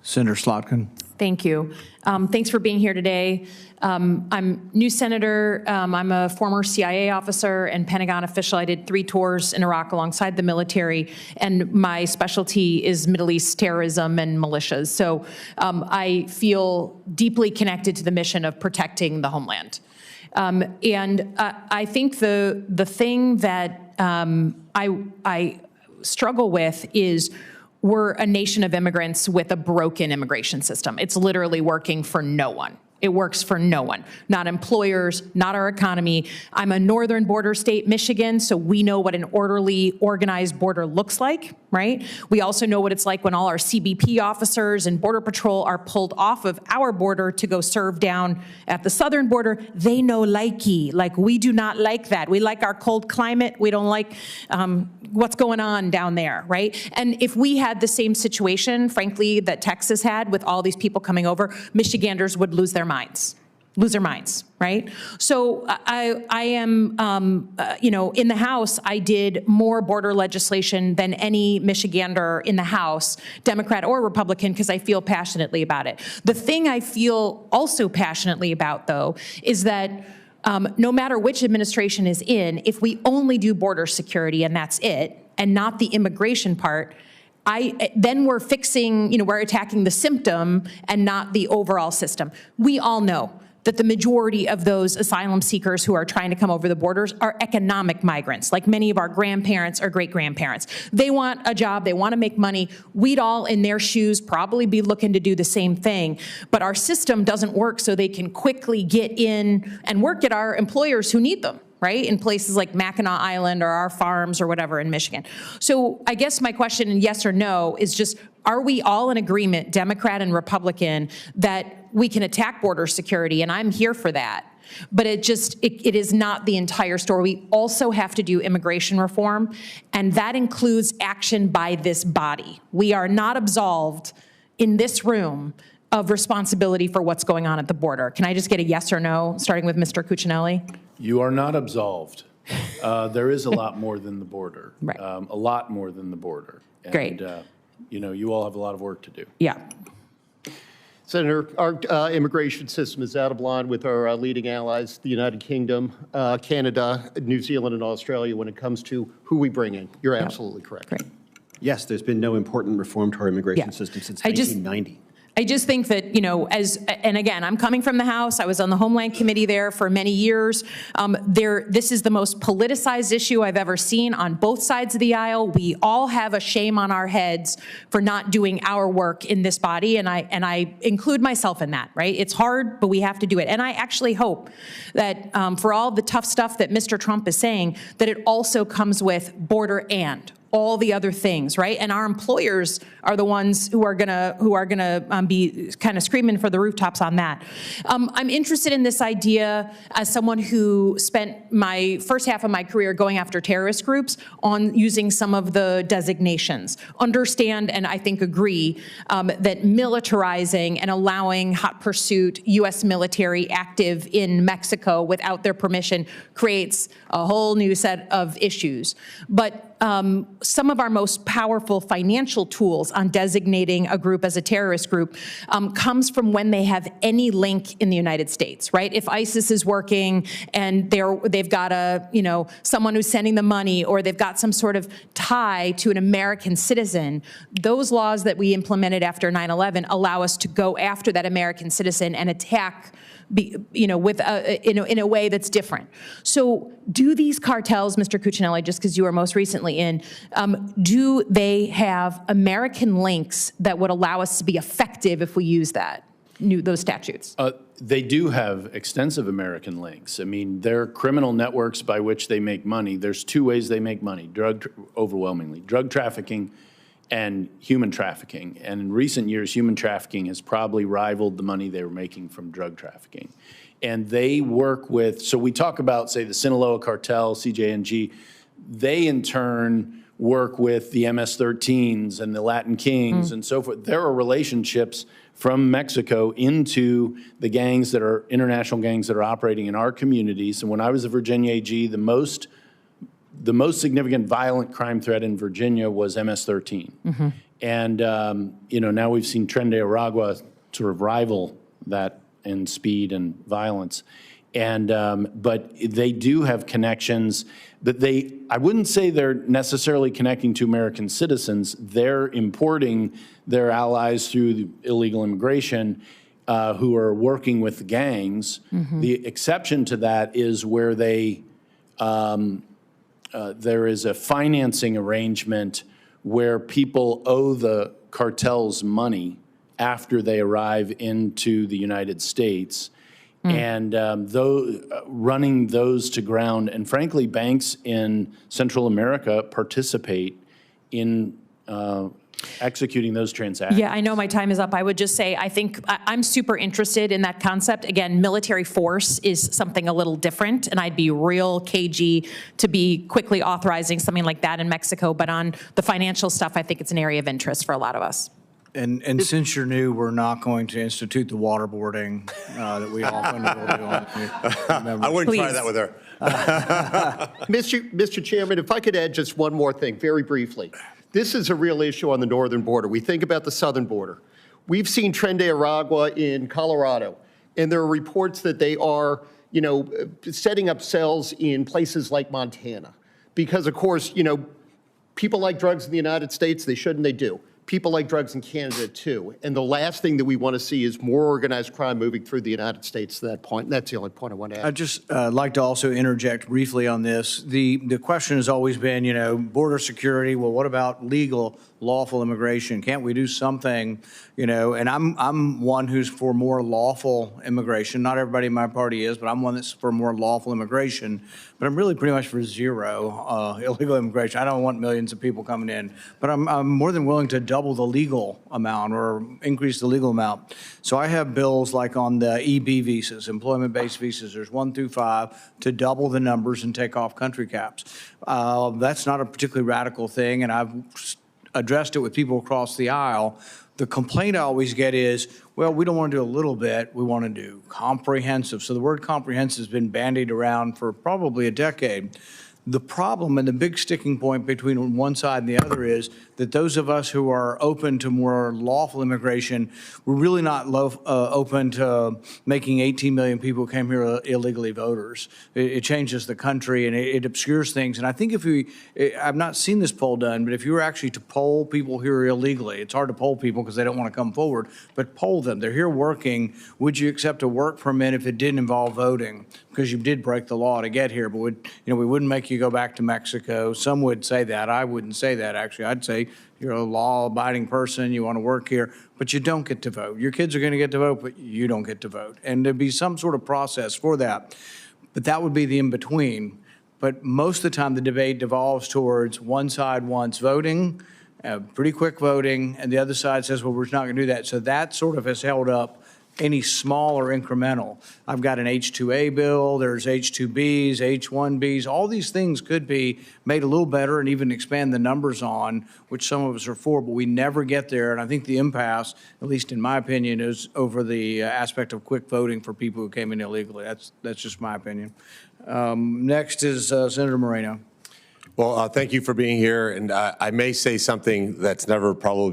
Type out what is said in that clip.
Senator Slotkin. Thank you. Thanks for being here today. I'm new senator. I'm a former CIA officer and Pentagon official. I did 3 tours in Iraq alongside the military, and my specialty is Middle East terrorism and militias. So I feel deeply connected to the mission of protecting the homeland. And I think the thing that I struggle with is we're a nation of immigrants with a broken immigration system. It's literally working for no one. It works for no one, not employers, not our economy. I'm a northern border state, Michigan, so we know what an orderly, organized border looks like, right? We also know what it's like when all our CBP officers and Border Patrol are pulled off of our border to go serve down at the southern border. They know likey, like we do not like that. We like our cold climate. We don't like what's going on down there, right? And if we had the same situation, frankly, that Texas had with all these people coming over, Michiganders would lose their minds, right? So I am, in the House, I did more border legislation than any Michigander in the House, Democrat or Republican, because I feel passionately about it. The thing I feel also passionately about, though, is that no matter which administration is in, if we only do border security and that's it, and not the immigration part, then we're fixing, we're attacking the symptom and not the overall system. We all know that the majority of those asylum seekers who are trying to come over the borders are economic migrants, like many of our grandparents or great-grandparents. They want a job, they want to make money. We'd all, in their shoes, probably be looking to do the same thing, but our system doesn't work so they can quickly get in and work at our employers who need them, right? In places like Mackinac Island or our farms or whatever in Michigan. So I guess my question, yes or no, is just, are we all in agreement, Democrat and Republican, that we can attack border security? And I'm here for that. But it is not the entire story. We also have to do immigration reform, and that includes action by this body. We are not absolved in this room of responsibility for what's going on at the border. Can I just get a yes or no, starting with Mr. Cuccinelli? You are not absolved. There is a lot more than the border. Right. A lot more than the border. And, Great. You all have a lot of work to do. Yeah. Senator, our immigration system is out of line with our leading allies, the United Kingdom, Canada, New Zealand, and Australia when it comes to who we bring in. You're absolutely correct. Great. Yes, there's been no important reform to our immigration system since 1990. I just think that, and again, I'm coming from the House. I was on the Homeland Committee there for many years. This is the most politicized issue I've ever seen on both sides of the aisle. We all have a shame on our heads for not doing our work in this body, and I include myself in that, right? It's hard, but we have to do it. And I actually hope that for all the tough stuff that Mr. Trump is saying, that it also comes with border and all the other things, right? And our employers are the ones who are gonna be kind of screaming for the rooftops on that. I'm interested in this idea as someone who spent my first half of my career going after terrorist groups on using some of the designations. Understand and I think agree that militarizing and allowing hot pursuit U.S. military active in Mexico without their permission creates a whole new set of issues. But some of our most powerful financial tools on designating a group as a terrorist group comes from when they have any link in the United States, right? If ISIS is working and they've got someone who's sending the money, or they've got some sort of tie to an American citizen, those laws that we implemented after 9/11 allow us to go after that American citizen and attack in a way that's different. So do these cartels, Mr. Cuccinelli, just because you were most recently in, do they have American links that would allow us to be effective if we use those statutes? They do have extensive American links. I mean, they're criminal networks by which they make money. There's 2 ways they make money, overwhelmingly, drug trafficking and human trafficking. And in recent years, human trafficking has probably rivaled the money they were making from drug trafficking. And they work with, so we talk about, say, the Sinaloa cartel, CJNG, they in turn work with the MS-13s and the Latin Kings and so forth. There are relationships from Mexico into the gangs that are international gangs that are operating in our communities. And when I was a Virginia AG, the most significant violent crime threat in Virginia was MS-13. And, now we've seen Tren de Aragua sort of rival that in speed and violence. And, but they do have connections, but I wouldn't say they're necessarily connecting to American citizens. They're importing their allies through illegal immigration who are working with gangs. Mm-hmm. The exception to that is where there is a financing arrangement where people owe the cartels money after they arrive into the United States. And running those to ground, and frankly, banks in Central America participate in executing those transactions. Yeah, I know my time is up. I would just say I think I'm super interested in that concept. Again, military force is something a little different, and I'd be real cagey to be quickly authorizing something like that in Mexico. But on the financial stuff, I think it's an area of interest for a lot of us. And since you're new, we're not going to institute the waterboarding that we often will do on. I wouldn't try Please. that with her. Mr. Chairman, if I could add just one more thing, very briefly. This is a real issue on the northern border. We think about the southern border. We've seen Tren de Aragua in Colorado, and there are reports that they are, setting up cells in places like Montana. Because, of course, people like drugs in the United States, they should and they do. People like drugs in Canada, too. And the last thing that we want to see is more organized crime moving through the United States to that point. And that's the only point I want to add. I'd just like to also interject briefly on this. The question has always been, border security. Well, what about legal, lawful immigration? Can't we do something, And I'm one who's for more lawful immigration. Not everybody in my party is, but I'm one that's for more lawful immigration. But I'm really pretty much for zero illegal immigration. I don't want millions of people coming in, but I'm more than willing to double the legal amount or increase the legal amount. So I have bills like on the EB visas, employment-based visas. There's 1 through 5 to double the numbers and take off country caps. That's not a particularly radical thing, and I've addressed it with people across the aisle. The complaint I always get is, well, we don't want to do a little bit, we want to do comprehensive. So the word comprehensive has been bandied around for probably a decade. The problem and the big sticking point between one side and the other is that those of us who are open to more lawful immigration, we're really not open to making 18 million people who came here illegally voters. It changes the country and it obscures things. And I think I've not seen this poll done, but if you were actually to poll people here illegally, it's hard to poll people because they don't want to come forward, but poll them. They're here working. Would you accept a work permit if it didn't involve voting? Because you did break the law to get here, but we wouldn't make you go back to Mexico. Some would say that. I wouldn't say that, actually. I'd say you're a law-abiding person, you want to work here, but you don't get to vote. Your kids are going to get to vote, but you don't get to vote. And there'd be some sort of process for that. But that would be the in-between. But most of the time, the debate devolves towards one side wants voting, pretty quick voting, and the other side says, well, we're not going to do that. So that sort of has held up any small or incremental. I've got an H-2A bill, there's H-2Bs, H-1Bs, all these things could be made a little better and even expand the numbers on, which some of us are for, but we never get there. And I think the impasse, at least in my opinion, is over the aspect of quick voting for people who came in illegally. That's just my opinion. Next is Senator Moreno. Well, thank you for being here. And I may say something that's never probably